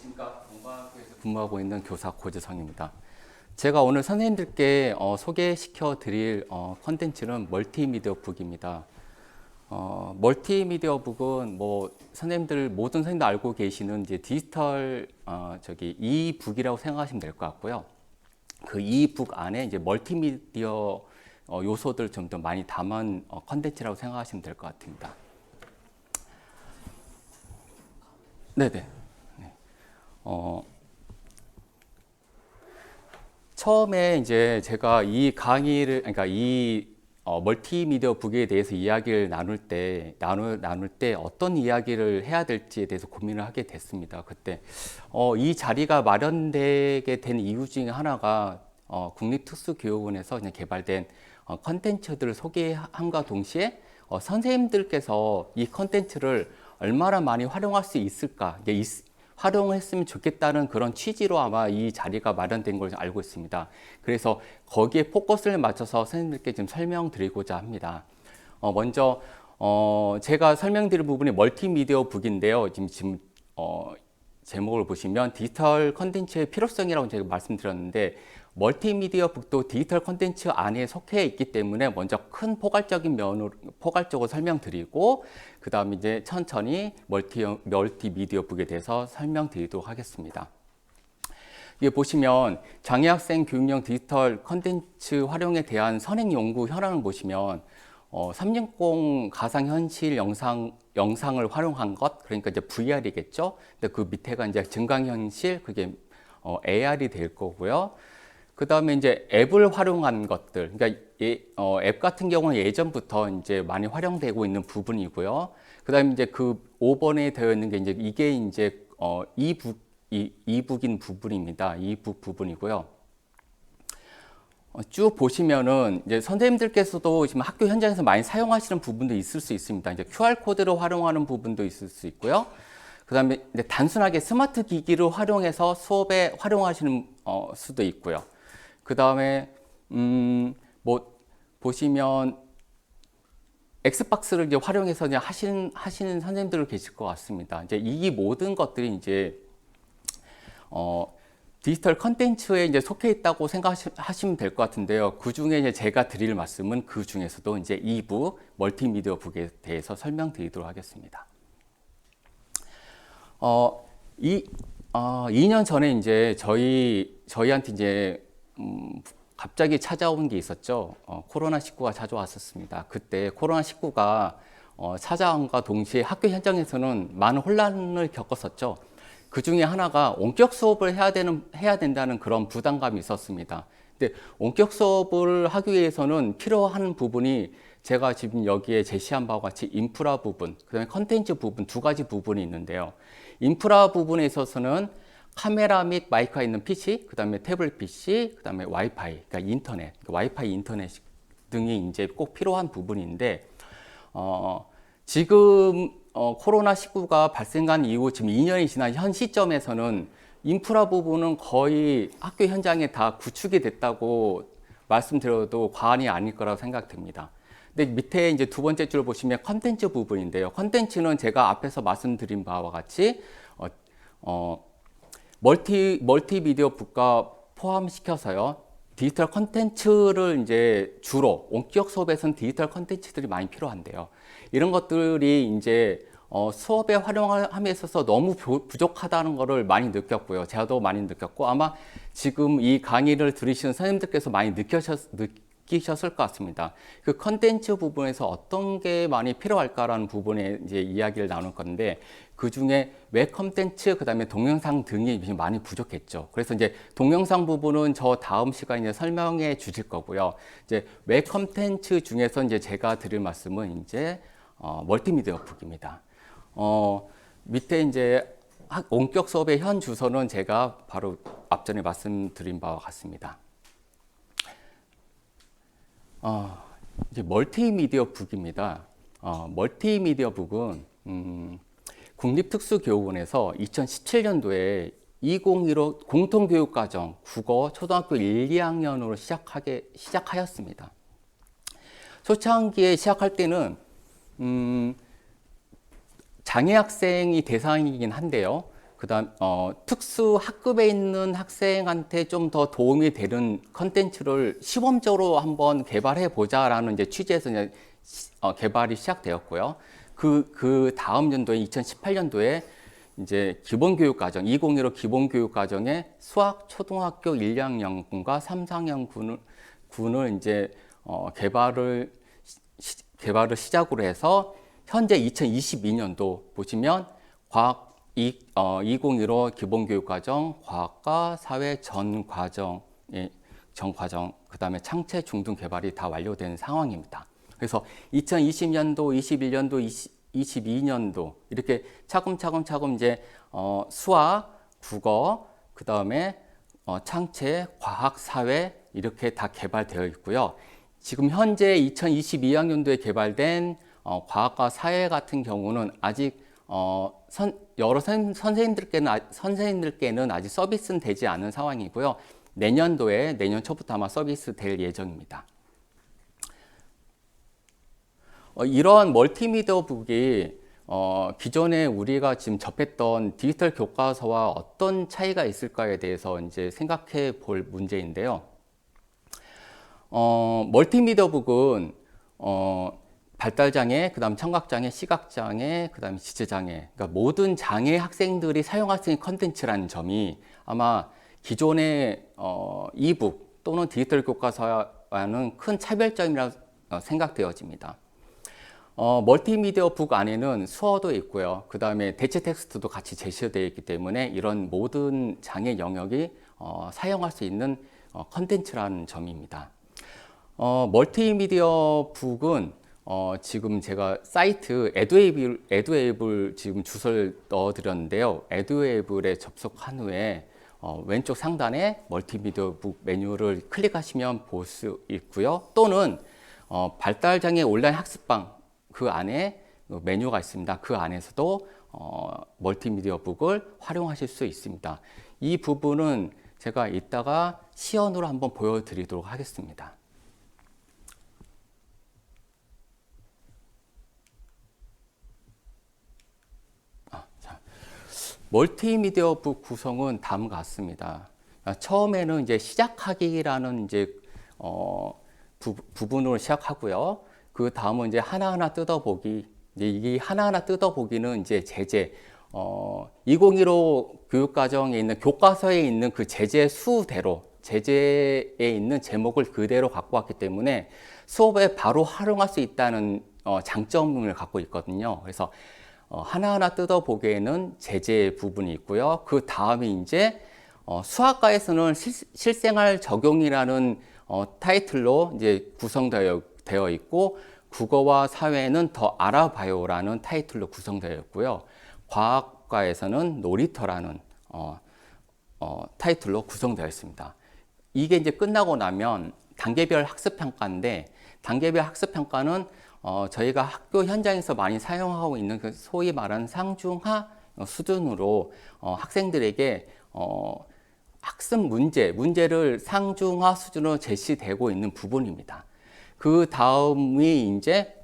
안녕하십니까. 동방학교에서 근무하고 있는 교사 고재성입니다. 제가 오늘 선생님들께 소개시켜 드릴 컨텐츠는 멀티미디어 북입니다. 멀티미디어 북은 뭐 선생님들 모든 선생님들 알고 계시는 이제 디지털 이북이라고 생각하시면 될 것 같고요. 그 이북 안에 이제 멀티미디어 요소들 좀 더 많이 담은 컨텐츠라고 생각하시면 될 것 같습니다. 네네. 처음에 이제 제가 이 강의를, 그러니까 이 멀티미디어 북에 대해서 이야기를 나눌 때 어떤 이야기를 해야 될지에 대해서 고민을 하게 됐습니다. 그때 이 자리가 마련되게 된 이유 중에 하나가 국립특수교육원에서 그냥 개발된 컨텐츠들을 소개함과 동시에 선생님들께서 이 컨텐츠를 얼마나 많이 활용할 수 있을까, 활용했으면 좋겠다는 그런 취지로 아마 이 자리가 마련된 걸 알고 있습니다. 그래서 거기에 포커스를 맞춰서 선생님들께 좀 설명드리고자 합니다. 먼저 제가 설명드릴 부분이 멀티미디어 북인데요. 지금 제목을 보시면 디지털 컨텐츠의 필요성이라고 제가 말씀드렸는데, 멀티미디어 북도 디지털 컨텐츠 안에 속해 있기 때문에 먼저 큰 포괄적으로 설명드리고, 그 다음에 이제 천천히 멀티미디어 북에 대해서 설명드리도록 하겠습니다. 이게 보시면 장애학생 교육용 디지털 컨텐츠 활용에 대한 선행 연구 현황을 보시면 360 가상현실 영상을 활용한 것, 그러니까 이제 VR이겠죠. 근데 그 밑에가 이제 증강현실, 그게 AR이 될 거고요. 그 다음에 이제 앱을 활용한 것들, 그러니까 앱 같은 경우는 예전부터 이제 많이 활용되고 있는 부분이고요. 그 다음에 이제 그 5번에 되어 있는 게 이게 이제 이북인 부분입니다. 이북 부분이고요. 쭉 보시면은 이제 선생님들께서도 지금 학교 현장에서 많이 사용하시는 부분도 있을 수 있습니다. 이제 QR코드를 활용하는 부분도 있을 수 있고요. 그 다음에 단순하게 스마트 기기를 활용해서 수업에 활용하시는 수도 있고요. 그 다음에 뭐 보시면 엑스박스를 이제 활용해서 이제 하시는 선생님들 계실 것 같습니다. 이제 이 모든 것들이 이제 디지털 컨텐츠에 이제 속해 있다고 생각하시면 될 것 같은데요. 그 중에 이제 제가 드릴 말씀은 그 중에서도 이제 이북 멀티미디어 북에 대해서 설명드리도록 하겠습니다. 2년 전에 이제 저희한테 이제 갑자기 찾아온 게 있었죠. 코로나19가 찾아왔었습니다. 그때 코로나19가 찾아온과 동시에 학교 현장에서는 많은 혼란을 겪었었죠. 그 중에 하나가 원격 수업을 해야 된다는 그런 부담감이 있었습니다. 근데 원격 수업을 하기 위해서는 필요한 부분이 제가 지금 여기에 제시한 바와 같이 인프라 부분, 그 다음에 컨텐츠 부분 두 가지 부분이 있는데요. 인프라 부분에 있어서는 카메라 및 마이크가 있는 PC, 그 다음에 태블릿 PC, 그 다음에 와이파이, 그러니까 인터넷, 와이파이 인터넷 등이 이제 꼭 필요한 부분인데, 지금 코로나19가 발생한 이후 지금 2년이 지난 현 시점에서는 인프라 부분은 거의 학교 현장에 다 구축이 됐다고 말씀드려도 과언이 아닐 거라고 생각됩니다. 근데 밑에 이제 두 번째 줄 보시면 컨텐츠 부분인데요. 컨텐츠는 제가 앞에서 말씀드린 바와 같이 멀티미디어 북과 포함시켜서요. 디지털 컨텐츠를 이제 주로 원격 수업에서는 디지털 컨텐츠들이 많이 필요한데요. 이런 것들이 이제 수업에 활용함에 있어서 너무 부족하다는 것을 많이 느꼈고요. 제가도 많이 느꼈고 아마 지금 이 강의를 들으시는 선생님들께서 많이 느끼셨을 것 같습니다. 그 컨텐츠 부분에서 어떤 게 많이 필요할까라는 부분에 이제 이야기를 나눌 건데, 그 중에 웹 컨텐츠, 그 다음에 동영상 등이 많이 부족했죠. 그래서 이제 동영상 부분은 저 다음 시간에 설명해 주실 거고요. 이제 웹 컨텐츠 중에서 이제 제가 드릴 말씀은 이제 멀티미디어 북입니다. 밑에 이제 원격 수업의 현 주소는 제가 바로 앞전에 말씀드린 바와 같습니다. 이제 멀티미디어 북입니다. 멀티미디어 북은 국립특수교육원에서 2017년도에 2015 공통교육과정 국어 초등학교 1, 2학년으로 시작하였습니다. 초창기에 시작할 때는 장애 학생이 대상이긴 한데요. 그다음 특수 학급에 있는 학생한테 좀 더 도움이 되는 컨텐츠를 시범적으로 한번 개발해 보자라는 이제 취지에서 이제 개발이 시작되었고요. 그 다음 연도에 2018년도에 이제 기본교육과정 2015 기본교육과정에 수학 초등학교 1, 2학년군과 3, 4학년군을 이제 개발을 시작으로 해서 현재 2022년도 보시면 과학 2015 기본교육과정 과학과 사회 전 과정의 그다음에 창체 중등 개발이 다 완료된 상황입니다. 그래서 2020년도, 21년도, 22년도 이렇게 차근차근 이제 수학, 국어, 그다음에 창체, 과학, 사회 이렇게 다 개발되어 있고요. 지금 현재 2022학년도에 개발된 과학과 사회 같은 경우는 아직 여러 선생님들께는 아직 서비스는 되지 않은 상황이고요. 내년 초부터 아마 서비스 될 예정입니다. 이런 멀티미디어 북이 기존에 우리가 지금 접했던 디지털 교과서와 어떤 차이가 있을까에 대해서 이제 생각해 볼 문제인데요. 멀티미디어 북은 발달장애, 그다음 청각장애, 시각장애, 그다음 지체장애, 그러니까 모든 장애 학생들이 사용할 수 있는 컨텐츠라는 점이 아마 기존의 이북 또는 디지털 교과서와는 큰 차별점이라고 생각되어집니다. 멀티미디어 북 안에는 수어도 있고요. 그 다음에 대체 텍스트도 같이 제시되어 있기 때문에 이런 모든 장애 영역이 사용할 수 있는 컨텐츠라는 점입니다. 멀티미디어 북은 지금 제가 사이트 에듀에이블 지금 주소를 넣어드렸는데요. 에듀에이블에 접속한 후에 왼쪽 상단에 멀티미디어 북 메뉴를 클릭하시면 볼 수 있고요. 또는 발달장애 온라인 학습방 그 안에 메뉴가 있습니다. 그 안에서도 멀티미디어 북을 활용하실 수 있습니다. 이 부분은 제가 이따가 시연으로 한번 보여드리도록 하겠습니다. 멀티미디어 북 구성은 다음과 같습니다. 처음에는 이제 시작하기라는 이제 부분으로 시작하고요. 그 다음은 이제 하나하나 뜯어보기. 이제 이 하나하나 뜯어보기는 이제 제재. 2015 교육과정에 있는 교과서에 있는 그 제재 수대로 제재에 있는 제목을 그대로 갖고 왔기 때문에 수업에 바로 활용할 수 있다는 장점을 갖고 있거든요. 그래서 하나하나 뜯어보기에는 제재 부분이 있고요. 그 다음에 이제 수학과에서는 실생활 적용이라는 타이틀로 이제 구성되어 있고, 국어와 사회는 더 알아봐요라는 타이틀로 구성되어 있고요. 과학과에서는 놀이터라는 타이틀로 구성되어 있습니다. 이게 이제 끝나고 나면 단계별 학습평가인데, 단계별 학습평가는 저희가 학교 현장에서 많이 사용하고 있는 그 소위 말하는 상중하 수준으로 학생들에게 학습 문제를 상중하 수준으로 제시되고 있는 부분입니다. 그 다음이 이제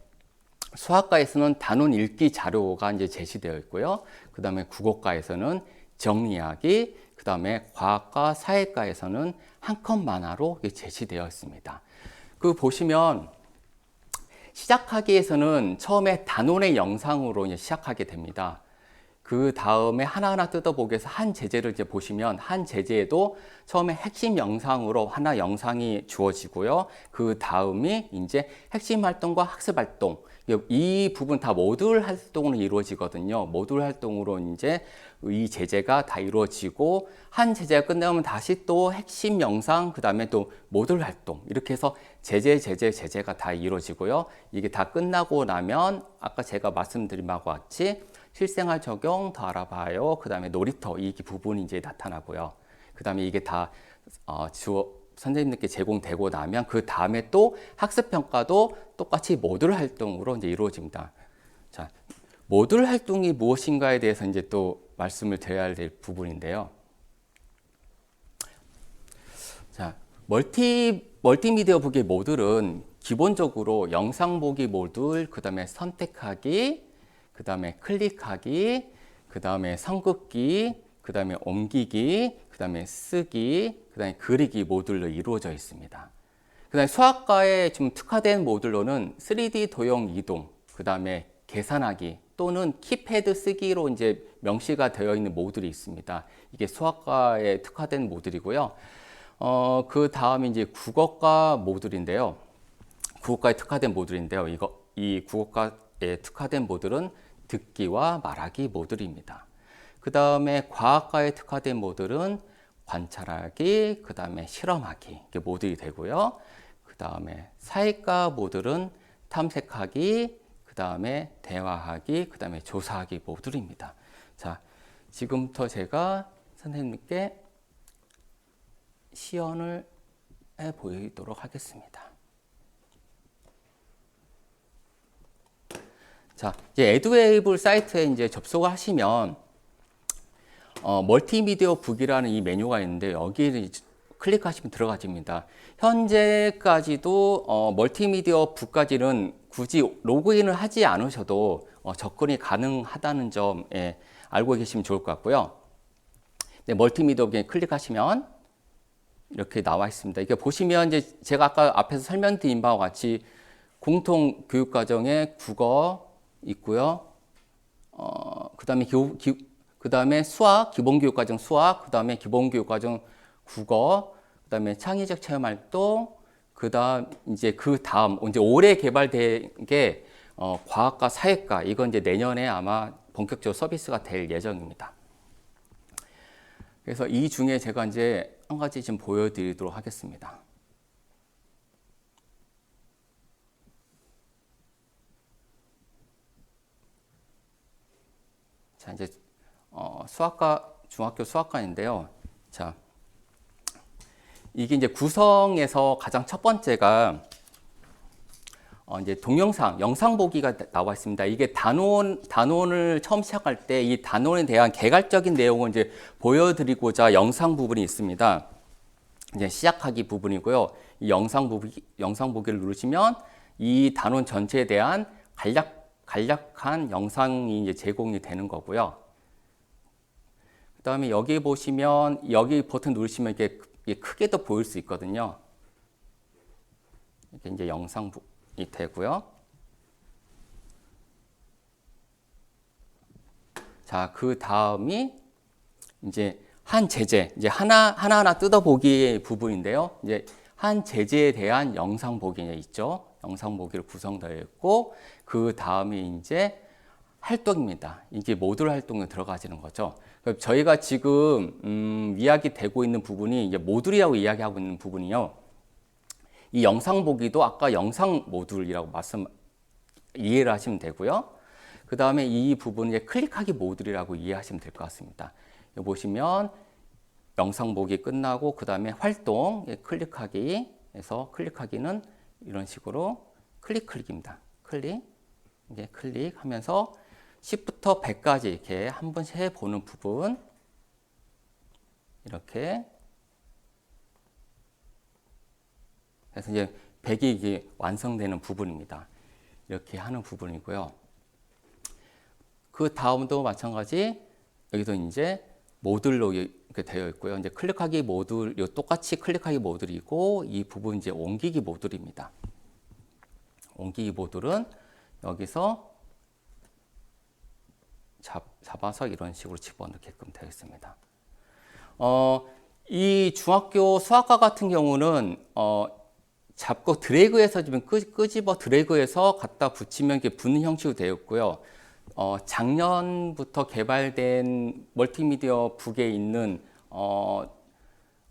수학과에서는 단원 읽기 자료가 이제 제시되어 있고요. 그 다음에 국어과에서는 정리하기, 그 다음에 과학과 사회과에서는 한 컷 만화로 제시되어 있습니다. 그 보시면 시작하기에서는 처음에 단원의 영상으로 이제 시작하게 됩니다. 그 다음에 하나하나 뜯어보기에서 한 제재를 이제 보시면 한 제재에도 처음에 핵심 영상으로 하나 영상이 주어지고요. 그 다음이 이제 핵심 활동과 학습 활동, 이 부분 다 모듈 활동으로 이루어지거든요. 모듈 활동으로 이제 이 제재가 다 이루어지고, 한 제재가 끝나면 다시 또 핵심 영상, 그 다음에 또 모듈 활동, 이렇게 해서 제재가 다 이루어지고요. 이게 다 끝나고 나면 아까 제가 말씀드린 바와 같이 실생활 적용 더 알아봐요. 그 다음에 놀이터 이 부분이 이제 나타나고요. 그 다음에 이게 다 선생님들께 제공되고 나면 그 다음에 또 학습 평가도 똑같이 모듈 활동으로 이제 이루어집니다. 자, 모듈 활동이 무엇인가에 대해서 이제 또 말씀을 드려야 될 부분인데요. 자, 멀티미디어 보기 모듈은 기본적으로 영상 보기 모듈, 그 다음에 선택하기, 그 다음에 클릭하기, 그 다음에 선긋기, 그 다음에 옮기기, 그 다음에 쓰기, 그 다음에 그리기 모듈로 이루어져 있습니다. 그 다음에 수학과에 좀 특화된 모듈로는 3D 도형 이동, 그 다음에 계산하기 또는 키패드 쓰기로 이제 명시가 되어 있는 모듈이 있습니다. 이게 수학과에 특화된 모듈이고요. 그 다음에 이제 국어과 모듈인데요. 국어과에 특화된 모듈인데요. 이 국어과에 특화된 모듈은 듣기와 말하기 모듈입니다. 그 다음에 과학과에 특화된 모듈은 관찰하기, 그 다음에 실험하기 이게 모듈이 되고요. 그 다음에 사회과 모듈은 탐색하기, 그 다음에 대화하기, 그 다음에 조사하기 모듈입니다. 자, 지금부터 제가 선생님께 시연을 해 보이도록 하겠습니다. 자, 이제 에듀웨이블 사이트에 이제 접속을 하시면 멀티미디어 북이라는 이 메뉴가 있는데 여기를 클릭하시면 들어가집니다. 현재까지도 멀티미디어 북까지는 굳이 로그인을 하지 않으셔도 접근이 가능하다는 점 알고 계시면 좋을 것 같고요. 네, 멀티미디어 북에 클릭하시면 이렇게 나와 있습니다. 이게 보시면 이제 제가 아까 앞에서 설명드린 바와 같이 공통 교육과정에 국어 있고요. 그다음에 수학, 기본교육과정 수학, 그다음에 기본교육과정 국어, 그다음에 창의적 체험활동, 그다음 이제 올해 개발된 게 과학과 사회과 이건 이제 내년에 아마 본격적으로 서비스가 될 예정입니다. 그래서 이 중에 제가 이제 한 가지 좀 보여드리도록 하겠습니다. 자, 이제 수학과 중학교 수학과인데요. 자, 이게 이제 구성에서 가장 첫 번째가 이제 동영상, 영상 보기가 나와 있습니다. 이게 단원을 처음 시작할 때 이 단원에 대한 개괄적인 내용을 이제 보여드리고자 영상 부분이 있습니다. 이제 시작하기 부분이고요. 이 영상 보기를 누르시면 이 단원 전체에 대한 간략한 영상이 이제 제공이 되는 거고요. 그 다음에 여기 보시면 여기 버튼 누르시면 이게 크게도 보일 수 있거든요. 이게 이제 영상이 되고요. 자, 그 다음이 이제 한 제재, 이제 하나하나 뜯어보기 부분인데요. 이제 한 제재에 대한 영상 보기가 있죠. 영상 보기로 구성되어 있고, 그 다음이 이제 활동입니다. 이게 모듈 활동에 들어가지는 거죠. 저희가 지금 이야기되고 있는 부분이 이제 모듈이라고 이야기하고 있는 부분이요. 이 영상 보기도 아까 영상 모듈이라고 이해를 하시면 되고요. 그 다음에 이 부분을 클릭하기 모듈이라고 이해하시면 될 것 같습니다. 여기 보시면 영상 보기 끝나고 그 다음에 활동 클릭하기 해서 클릭하기는 이런 식으로 클릭입니다. 이제 클릭하면서 10부터 100까지 이렇게 한 번씩 해보는 부분 이렇게 그래서 이제 100이 이게 완성되는 부분입니다. 이렇게 하는 부분이고요. 그 다음도 마찬가지 여기도 이제 모듈로 이렇게 되어 있고요. 이제 클릭하기 모듈, 똑같이 클릭하기 모듈이고 이 부분 이제 옮기기 모듈입니다. 옮기기 모듈은 여기서 잡아서 이런 식으로 집어넣게끔 되어 있습니다. 이 중학교 수학과 같은 경우는 잡고 드래그해서 좀 끄집어 드래그해서 갖다 붙이면 이게 붙는 형식으로 되어 있고요. 작년부터 개발된 멀티미디어 북에 있는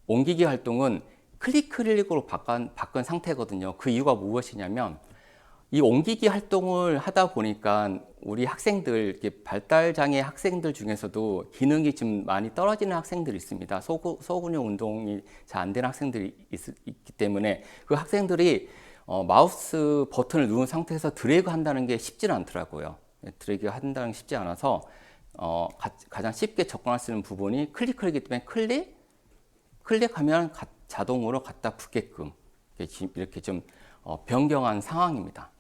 옮기기 활동은 클릭으로 바꾼 상태거든요. 그 이유가 무엇이냐면 이 옮기기 활동을 하다 보니까 우리 학생들, 발달장애 학생들 중에서도 기능이 좀 많이 떨어지는 학생들이 있습니다. 소근육 운동이 잘 안 되는 학생들이 있기 때문에 그 학생들이 마우스 버튼을 누른 상태에서 드래그 한다는 게 쉽지는 않더라고요. 드래그 한다는 게 쉽지 않아서 가장 쉽게 접근할 수 있는 부분이 클릭이기 때문에 클릭하면 자동으로 갖다 붙게끔 이렇게 좀 변경한 상황입니다.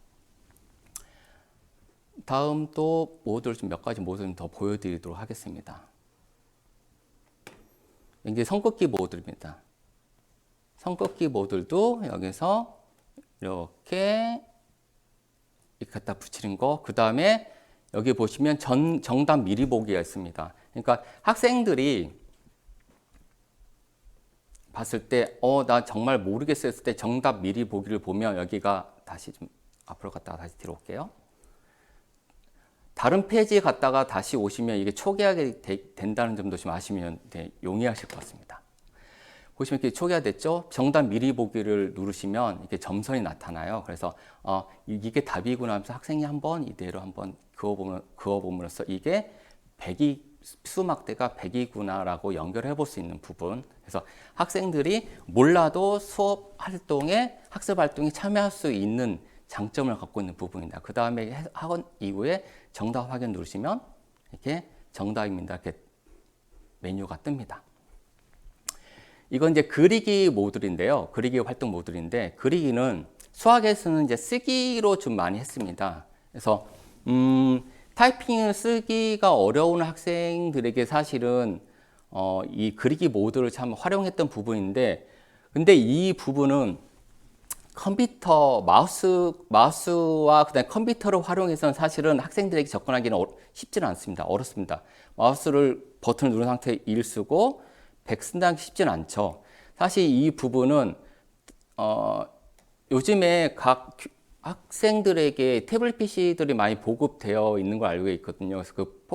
다음 또 모듈 몇 가지 모듈 더 보여드리도록 하겠습니다. 이게 선긋기 모듈입니다. 선긋기 모듈도 여기서 이렇게 갖다 붙이는 거. 그 다음에 여기 보시면 정답 미리 보기가 있습니다. 그러니까 학생들이 봤을 때, 나 정말 모르겠어 했을 때 정답 미리 보기를 보면 여기가 다시 좀 앞으로 갔다가 다시 뒤로 올게요. 다른 페이지에 갔다가 다시 오시면 이게 초기화가 된다는 점도 좀 아시면 용이하실 것 같습니다. 보시면 이렇게 초기화됐죠? 정답 미리 보기를 누르시면 이렇게 점선이 나타나요. 그래서 이게 답이구나 하면서 학생이 한번 이대로 한번 그어봄으로써 이게 100이 수막대가 100이구나라고 연결해 볼 수 있는 부분. 그래서 학생들이 몰라도 수업 활동에 학습 활동에 참여할 수 있는 장점을 갖고 있는 부분이다. 그 다음에 학원 이후에 정답 확인 누르시면 이렇게 정답입니다. 이렇게 메뉴가 뜹니다. 이건 이제 그리기 모듈인데요. 그리기 활동 모듈인데 그리기는 수학에서는 이제 쓰기로 좀 많이 했습니다. 그래서 타이핑을 쓰기가 어려운 학생들에게 사실은 이 그리기 모듈을 참 활용했던 부분인데, 근데 이 부분은 컴퓨터 마우스와 그다음에 컴퓨터를 활용해서는 사실은 학생들에게 접근하기는 쉽지는 않습니다. 어렵습니다. 마우스를 버튼을 누른 상태에 1 쓰고 100 쓴다는 게 쉽지는 않죠. 사실 이 부분은 요즘에 각 학생들에게 태블릿 PC들이 많이 보급되어 있는 걸 알고 있거든요. 그래서 그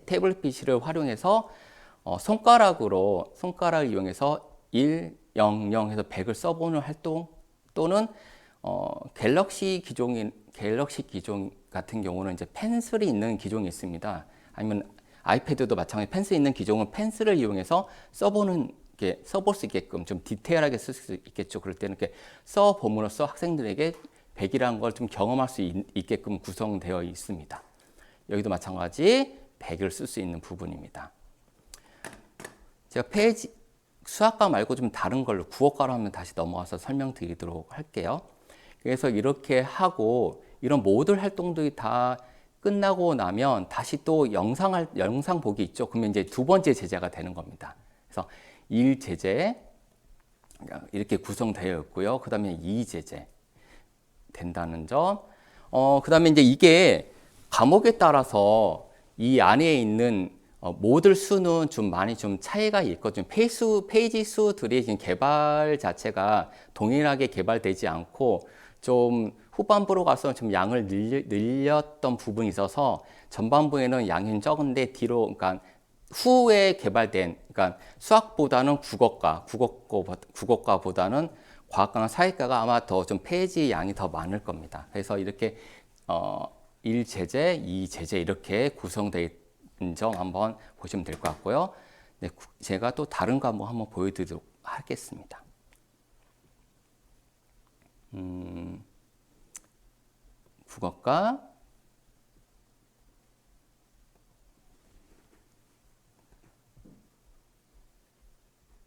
태블릿 PC를 활용해서 손가락을 이용해서 1, 0, 0 해서 100을 써보는 활동, 또는 갤럭시 기종 같은 경우는 이제 펜슬이 있는 기종이 있습니다. 아니면 아이패드도 마찬가지 펜슬이 있는 기종은 펜슬을 이용해서 써볼 수 있게끔 좀 디테일하게 쓸 수 있겠죠. 그럴 때는 이렇게 써봄으로써 학생들에게 100이라는 걸 좀 경험할 수 있게끔 구성되어 있습니다. 여기도 마찬가지 100을 쓸 수 있는 부분입니다. 제가 수학과 말고 좀 다른 걸로 국어과로 하면 다시 넘어와서 설명드리도록 할게요. 그래서 이렇게 하고 이런 모듈 활동들이 다 끝나고 나면 다시 또 영상 보기 있죠. 그러면 이제 두 번째 제재가 되는 겁니다. 그래서 1제재 이렇게 구성되어 있고요. 그 다음에 2제재 된다는 점. 그 다음에 이제 이게 과목에 따라서 이 안에 있는 모듈 수는 좀 많이 좀 차이가 있거든요. 페이지 수들이 지금 개발 자체가 동일하게 개발되지 않고 좀 후반부로 가서 좀 양을 늘렸던 부분이 있어서 전반부에는 양이 적은데 그러니까 후에 개발된, 그러니까 수학보다는 국어과보다는 과학과나 사회과가 아마 더 좀 페이지 양이 더 많을 겁니다. 그래서 이렇게 1제재, 2제재 이렇게 구성되어 있는 점 한번 보시면 될 것 같고요. 네, 제가 또 다른 과목 한번 보여드리도록 하겠습니다. 국어과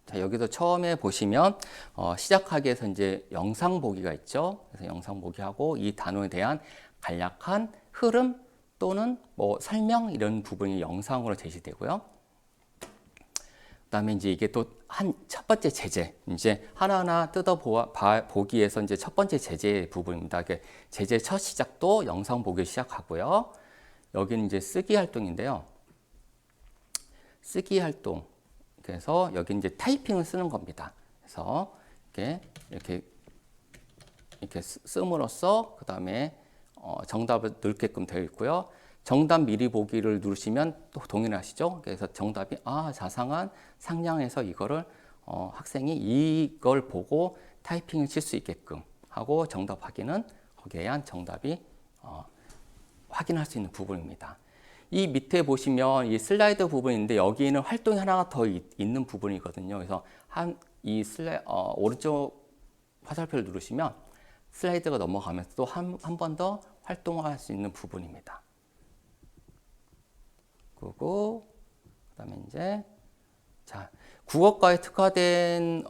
자, 여기서 처음에 보시면 시작하기 위해서 이제 영상 보기가 있죠. 그래서 영상 보기 하고 이 단어에 대한 간략한 흐름 또는 뭐 설명 이런 부분이 영상으로 제시되고요. 그다음에 이제 이게 또 첫 번째 제재, 이제 하나하나 보기 위해서 이제 첫 번째 제재 부분입니다. 제재 첫 시작도 영상 보기 시작하고요. 여기는 이제 쓰기 활동인데요. 쓰기 활동. 그래서 여기 이제 타이핑을 쓰는 겁니다. 그래서 이렇게 씀으로써 그 다음에 정답을 넣게끔 되어 있고요. 정답 미리 보기를 누르시면 또 동일하시죠. 그래서 정답이 자상한 상냥해서 이거를 학생이 이걸 보고 타이핑을 칠 수 있게끔 하고 정답 확인은 거기에 의한 정답이 확인할 수 있는 부분입니다. 이 밑에 보시면 이 슬라이드 부분인데 여기는 활동이 하나가 더 있는 부분이거든요. 그래서 오른쪽 화살표를 누르시면 슬라이드가 넘어가면서 또 한 번 더 활동할 수 있는 부분입니다. 그리고 그다음에 이제 국어과에 특화된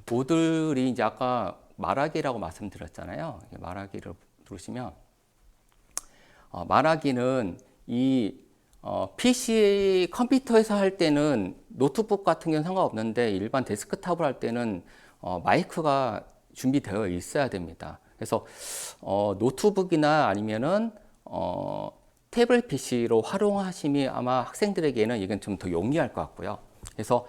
모듈이 이제 아까 말하기라고 말씀드렸잖아요. 말하기를 누르시면 말하기는 이 PC 컴퓨터에서 할 때는 노트북 같은 경우는 상관없는데 일반 데스크탑을 할 때는 마이크가 준비되어 있어야 됩니다. 그래서 노트북이나 아니면은 태블릿 PC로 활용하심이 아마 학생들에게는 이건 좀 더 용이할 것 같고요. 그래서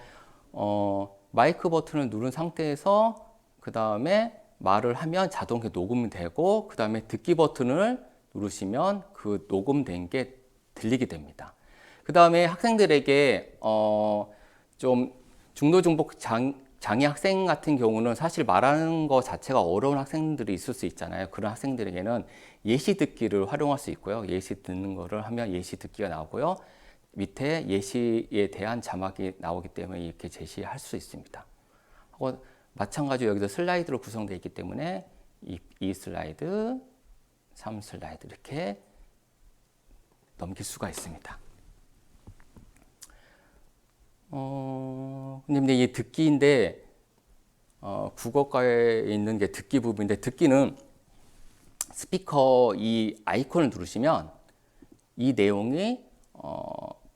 마이크 버튼을 누른 상태에서 그 다음에 말을 하면 자동으로 녹음이 되고 그 다음에 듣기 버튼을 누르시면 그 녹음된 게 들리게 됩니다. 그 다음에 학생들에게 좀 중도 중복 장애 학생 같은 경우는 사실 말하는 거 자체가 어려운 학생들이 있을 수 있잖아요. 그런 학생들에게는 예시 듣기를 활용할 수 있고요. 예시 듣는 거를 하면 예시 듣기가 나오고요. 밑에 예시에 대한 자막이 나오기 때문에 이렇게 제시할 수 있습니다. 하고 마찬가지로 여기도 슬라이드로 구성되어 있기 때문에 이 슬라이드, 3 슬라이드 이렇게 넘길 수가 있습니다. 근데 이게 듣기인데, 국어과에 있는 게 듣기 부분인데, 듣기는 스피커 이 아이콘을 누르시면 이 내용이,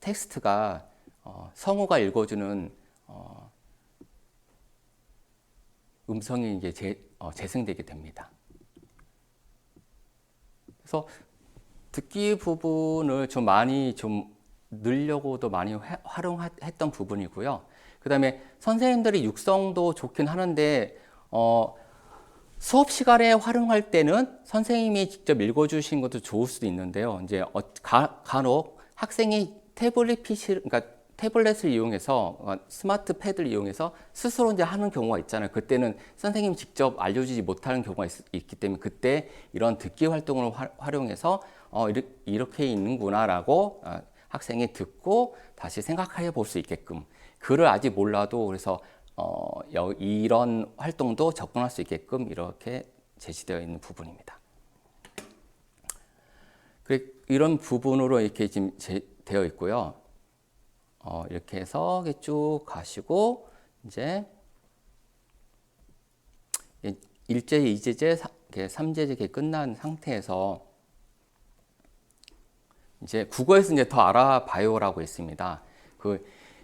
텍스트가, 성우가 읽어주는, 음성이 이제 재생되게 됩니다. 그래서 듣기 부분을 좀 많이 좀 늘려고도 많이 활용했던 부분이고요. 그 다음에 선생님들이 육성도 좋긴 하는데, 수업 시간에 활용할 때는 선생님이 직접 읽어주신 것도 좋을 수도 있는데요. 이제 간혹 학생이 그러니까 태블릿을 이용해서 스마트 패드를 이용해서 스스로 이제 하는 경우가 있잖아요. 그때는 선생님이 직접 알려주지 못하는 경우가 있기 때문에 그때 이런 듣기 활동을 활용해서 이렇게 있는구나라고 학생이 듣고 다시 생각해 볼 수 있게끔 글을 아직 몰라도 그래서 이런 활동도 접근할 수 있게끔 이렇게 제시되어 있는 부분입니다. 이런 부분으로 이렇게 지금 되어 있고요. 이렇게 해서 쭉 가시고 이제 1제, 2제제, 3제제 끝난 상태에서 이제 국어에서 이제 더 알아봐요라고 있습니다.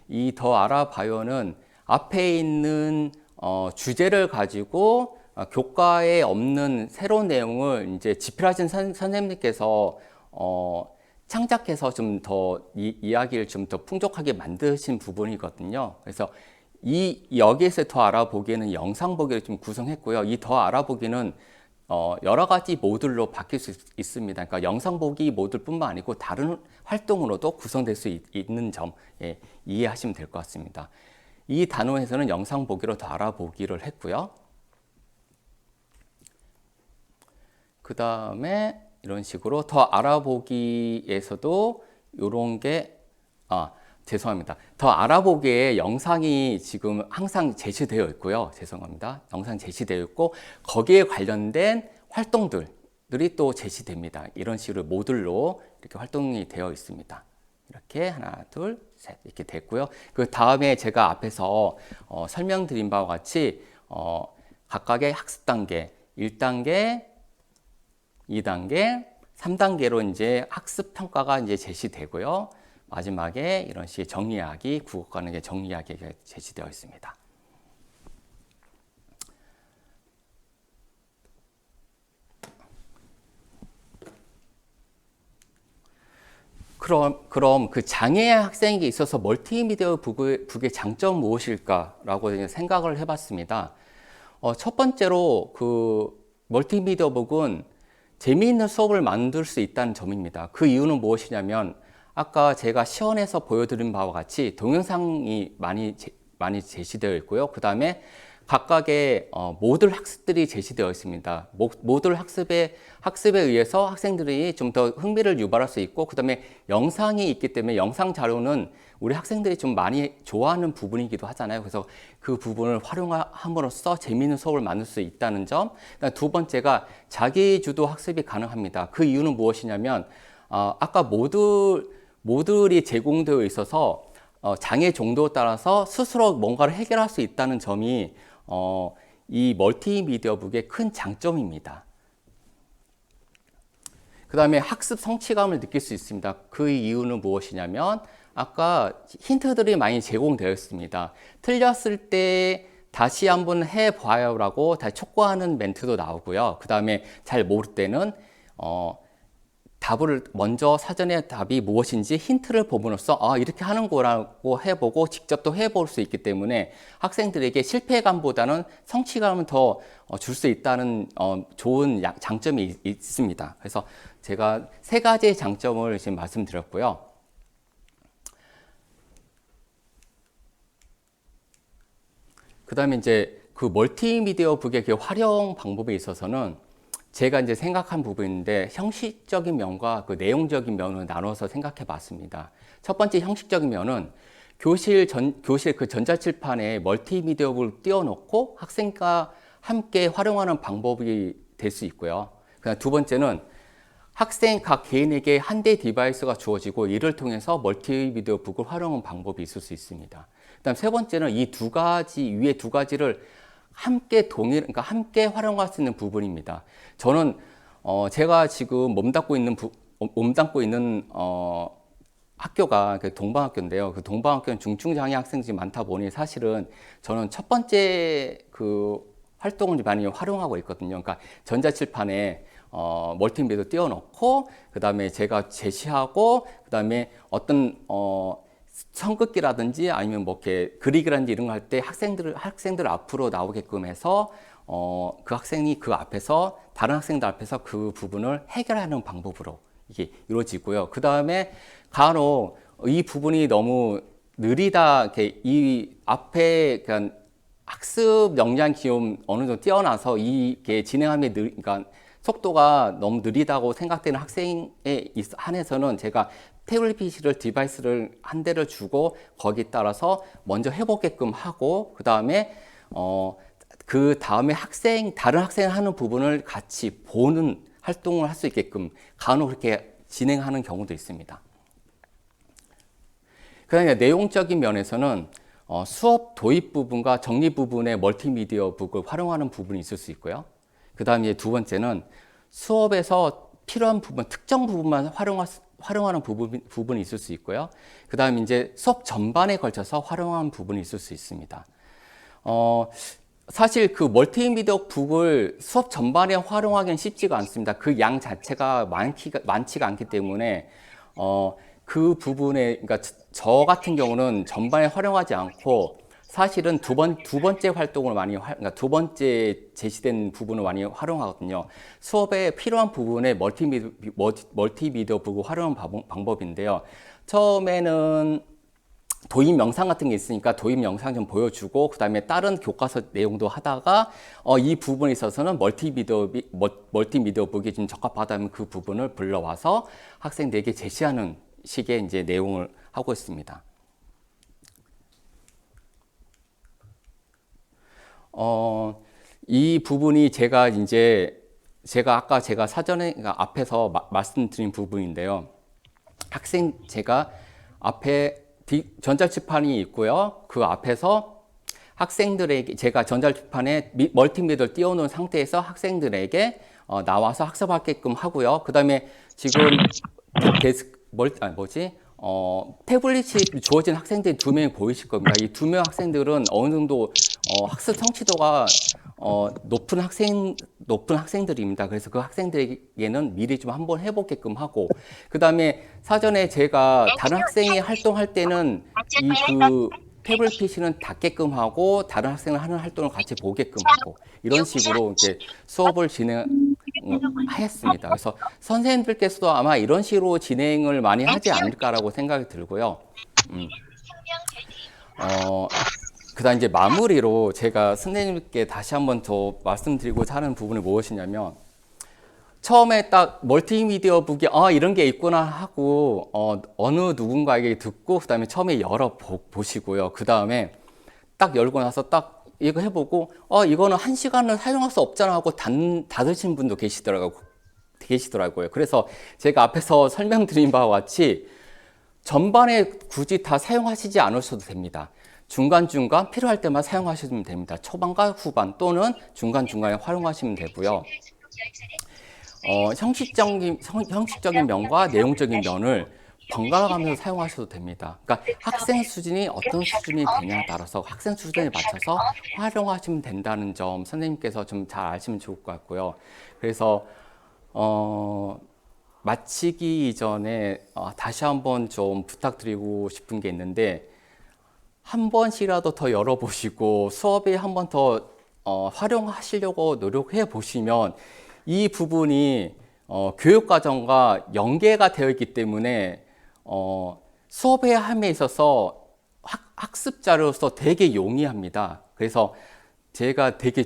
이 더 알아봐요는 앞에 있는 주제를 가지고 교과에 없는 새로운 내용을 이제 집필하신 선생님께서 창작해서 좀 더 이야기를 좀 더 풍족하게 만드신 부분이거든요. 그래서 여기에서 더 알아보기에는 영상 보기를 좀 구성했고요. 이 더 알아보기는 여러 가지 모듈로 바뀔 수 있습니다. 그러니까 영상 보기 모듈뿐만 아니고 다른 활동으로도 구성될 수 있는 점 이해하시면 될 것 같습니다. 이 단원에서는 영상 보기로 더 알아보기를 했고요. 그 다음에 이런 식으로 더 알아보기에서도 이런 게 죄송합니다. 더 알아보기에 영상이 지금 항상 제시되어 있고요. 죄송합니다. 영상 제시되어 있고 거기에 관련된 활동들이 또 제시됩니다. 이런 식으로 모듈로 이렇게 활동이 되어 있습니다. 이렇게 하나, 둘, 셋 이렇게 됐고요. 그 다음에 제가 앞에서 설명드린 바와 같이 각각의 학습 단계 1단계, 2단계, 3단계로 이제 학습 평가가 이제 제시되고요. 마지막에 이런 식의 정리하기, 국어과는 정리하기가 제시되어 있습니다. 그럼 그 장애 학생에게 있어서 멀티미디어 북의 장점 무엇일까라고 생각을 해봤습니다. 첫 번째로 그 멀티미디어 북은 재미있는 수업을 만들 수 있다는 점입니다. 그 이유는 무엇이냐면 아까 제가 시연해서 보여드린 바와 같이 동영상이 많이 제시되어 있고요. 그 다음에 각각의 모듈 학습들이 제시되어 있습니다. 모듈 학습에 의해서 학생들이 좀 더 흥미를 유발할 수 있고 그 다음에 영상이 있기 때문에 영상 자료는 우리 학생들이 좀 많이 좋아하는 부분이기도 하잖아요. 그래서 그 부분을 활용함으로써 재미있는 수업을 만들 수 있다는 점. 두 번째가 자기주도 학습이 가능합니다. 그 이유는 무엇이냐면 아까 모듈이 제공되어 있어서 장애 정도에 따라서 스스로 뭔가를 해결할 수 있다는 점이 이 멀티미디어 북의 큰 장점입니다. 그다음에 학습 성취감을 느낄 수 있습니다. 그 이유는 무엇이냐면 아까 힌트들이 많이 제공되어 있습니다. 틀렸을 때 다시 한번 해봐요라고 다시 촉구하는 멘트도 나오고요. 그 다음에 잘 모를 때는 답을 먼저 사전에 답이 무엇인지 힌트를 보므로써 이렇게 하는 거라고 해보고 직접 또 해볼 수 있기 때문에 학생들에게 실패감보다는 성취감을 더 줄 수 있다는 좋은 장점이 있습니다. 그래서 제가 세 가지의 장점을 지금 말씀드렸고요. 그 다음에 이제 그 멀티미디어 북의 그 활용 방법에 있어서는 제가 이제 생각한 부분인데 형식적인 면과 그 내용적인 면을 나눠서 생각해 봤습니다. 첫 번째 형식적인 면은 교실 그 전자칠판에 멀티미디어 북을 띄워놓고 학생과 함께 활용하는 방법이 될 수 있고요. 그다음 두 번째는 학생 각 개인에게 한 대 디바이스가 주어지고 이를 통해서 멀티미디어 북을 활용하는 방법이 있을 수 있습니다. 그다음 세 번째는 이 두 가지 위에 두 가지를 함께 그러니까 함께 활용할 수 있는 부분입니다. 저는 제가 지금 몸담고 있는 학교가 그 동방학교인데요. 그 동방학교는 중증장애 학생들이 많다 보니 사실은 저는 첫 번째 그 활동을 많이 활용하고 있거든요. 그러니까 전자칠판에 멀티미디어 띄워놓고 그 다음에 제가 제시하고 그 다음에 어떤 선긋기라든지 아니면 뭐 이렇게 그리기라든지 이런 거 할 때 학생들 앞으로 나오게끔 해서 그 학생이 그 앞에서 다른 학생들 앞에서 그 부분을 해결하는 방법으로 이게 이루어지고요. 그 다음에 간혹 이 부분이 너무 느리다 이렇게 이 앞에 그러니까 학습 역량이 좀 어느 정도 뛰어나서 이게 진행함이 그러니까 속도가 너무 느리다고 생각되는 학생에 한해서는 제가 태블릿 PC를 디바이스를 한 대를 주고 거기에 따라서 먼저 해보게끔 하고 그 다음에 다른 학생이 하는 부분을 같이 보는 활동을 할 수 있게끔 간혹 그렇게 진행하는 경우도 있습니다. 그다음에 내용적인 면에서는 수업 도입 부분과 정리 부분의 멀티미디어 북을 활용하는 부분이 있을 수 있고요. 그 다음에 두 번째는 수업에서 필요한 부분, 특정 부분만 활용하는 부분이 있을 수 있고요. 그 다음에 이제 수업 전반에 걸쳐서 활용하는 부분이 있을 수 있습니다. 사실 그 멀티미디어 북을 수업 전반에 활용하기는 쉽지가 않습니다. 그 양 자체가 많지가 않기 때문에 그 부분에 그러니까 저 같은 경우는 전반에 활용하지 않고 사실은 두 번째 활동을 그러니까 두 번째 제시된 부분을 많이 활용하거든요. 수업에 필요한 부분에 멀티미디어 북을 활용하는 방법인데요. 처음에는 도입 영상 같은 게 있으니까 도입 영상 좀 보여주고 그 다음에 다른 교과서 내용도 하다가 이 부분에 있어서는 멀티미디어 북이 좀 적합하다면 그 부분을 불러와서 학생들에게 제시하는 식의 이제 내용을 하고 있습니다. 이 부분이 제가 아까 제가 사전에 그러니까 앞에서 말씀드린 부분인데요. 제가 앞에 전자칠판이 있고요. 그 앞에서 학생들에게 제가 전자칠판에 멀티미디어를 띄워놓은 상태에서 학생들에게 나와서 학습하게끔 하고요. 그 다음에 지금 태블릿이 주어진 학생들이 두 명이 보이실 겁니다. 이 두 명 학생들은 어느 정도 학습 성취도가 높은 학생들입니다. 그래서 그 학생들에게는 미리 좀 한번 해보게끔 하고, 그 다음에 사전에 제가 다른 학생이 활동할 때는 그 태블릿 PC는 닫게끔 하고 다른 학생을 하는 활동을 같이 보게끔 하고 이런 식으로 이제 수업을 진행했습니다. 그래서 선생님들께서도 아마 이런 식으로 진행을 많이 하지 않을까라고 생각이 들고요. 그다음 이제 마무리로 제가 선생님께 다시 한번 더 말씀드리고자 하는 부분이 무엇이냐면 처음에 딱 멀티미디어 북이 이런 게 있구나 하고 어느 누군가에게 듣고 그다음에 처음에 보시고요. 그다음에 딱 열고 나서 딱 이거 해보고 이거는 1시간을 사용할 수 없잖아 하고 닫으신 분도 계시더라고요. 그래서 제가 앞에서 설명드린 바와 같이 전반에 굳이 다 사용하시지 않으셔도 됩니다. 중간중간 필요할 때만 사용하시면 됩니다. 초반과 후반 또는 중간중간에 활용하시면 되고요. 형식적인 면과 내용적인 면을 번갈아 가면서 사용하셔도 됩니다. 그러니까 학생 수준이 어떤 수준이 되냐에 따라서 학생 수준에 맞춰서 활용하시면 된다는 점 선생님께서 좀 잘 아시면 좋을 것 같고요. 그래서 마치기 이전에 다시 한번 좀 부탁드리고 싶은 게 있는데 한 번씩이라도 더 열어보시고 수업에 한 번 더 활용하시려고 노력해 보시면 이 부분이 교육과정과 연계가 되어 있기 때문에 수업의 함에 있어서 학습자로서 되게 용이합니다. 그래서 제가 되게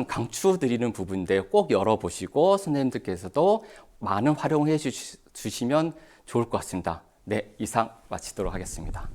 강추드리는 부분인데 꼭 열어보시고 선생님들께서도 많은 활용해 주시면 좋을 것 같습니다. 네, 이상 마치도록 하겠습니다.